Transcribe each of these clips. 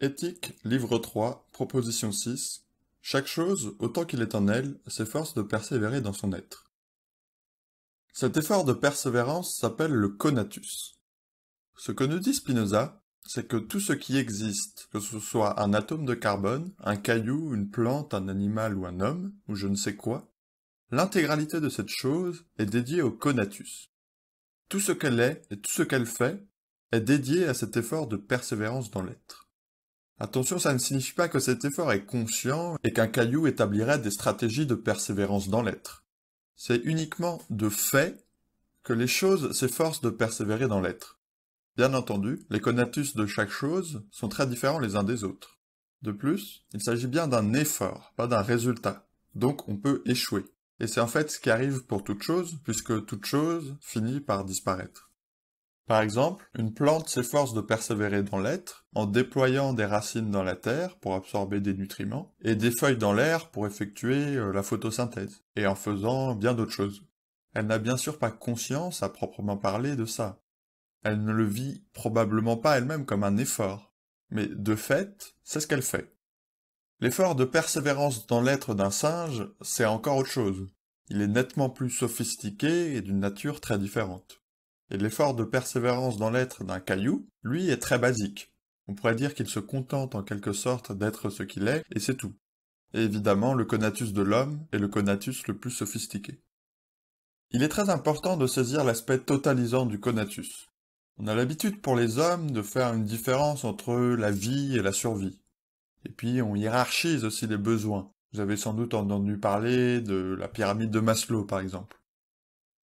Éthique, livre 3, proposition 6. Chaque chose, autant qu'il est en elle, s'efforce de persévérer dans son être. Cet effort de persévérance s'appelle le conatus. Ce que nous dit Spinoza, c'est que tout ce qui existe, que ce soit un atome de carbone, un caillou, une plante, un animal ou un homme, ou je ne sais quoi, l'intégralité de cette chose est dédiée au conatus. Tout ce qu'elle est et tout ce qu'elle fait est dédié à cet effort de persévérance dans l'être. Attention, ça ne signifie pas que cet effort est conscient et qu'un caillou établirait des stratégies de persévérance dans l'être. C'est uniquement de fait que les choses s'efforcent de persévérer dans l'être. Bien entendu, les conatus de chaque chose sont très différents les uns des autres. De plus, il s'agit bien d'un effort, pas d'un résultat. Donc on peut échouer. Et c'est en fait ce qui arrive pour toute chose, puisque toute chose finit par disparaître. Par exemple, une plante s'efforce de persévérer dans l'être en déployant des racines dans la terre pour absorber des nutriments et des feuilles dans l'air pour effectuer la photosynthèse, et en faisant bien d'autres choses. Elle n'a bien sûr pas conscience à proprement parler de ça. Elle ne le vit probablement pas elle-même comme un effort, mais de fait, c'est ce qu'elle fait. L'effort de persévérance dans l'être d'un singe, c'est encore autre chose. Il est nettement plus sophistiqué et d'une nature très différente. Et l'effort de persévérance dans l'être d'un caillou, lui, est très basique. On pourrait dire qu'il se contente en quelque sorte d'être ce qu'il est, et c'est tout. Et évidemment, le conatus de l'homme est le conatus le plus sophistiqué. Il est très important de saisir l'aspect totalisant du conatus. On a l'habitude pour les hommes de faire une différence entre la vie et la survie. Et puis on hiérarchise aussi les besoins. Vous avez sans doute entendu parler de la pyramide de Maslow, par exemple.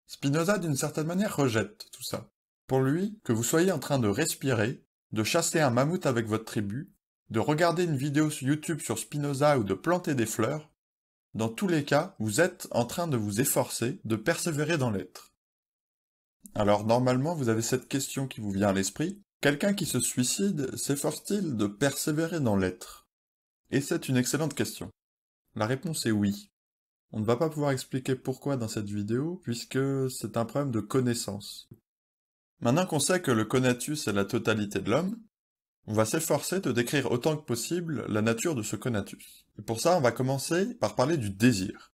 Spinoza, d'une certaine manière, rejette tout ça. Pour lui, que vous soyez en train de respirer, de chasser un mammouth avec votre tribu, de regarder une vidéo sur YouTube sur Spinoza ou de planter des fleurs, dans tous les cas, vous êtes en train de vous efforcer de persévérer dans l'être. Alors normalement, vous avez cette question qui vous vient à l'esprit. Quelqu'un qui se suicide s'efforce-t-il de persévérer dans l'être? Et c'est une excellente question. La réponse est oui. On ne va pas pouvoir expliquer pourquoi dans cette vidéo, puisque c'est un problème de connaissance. Maintenant qu'on sait que le conatus est la totalité de l'homme, on va s'efforcer de décrire autant que possible la nature de ce conatus. Et pour ça, on va commencer par parler du désir.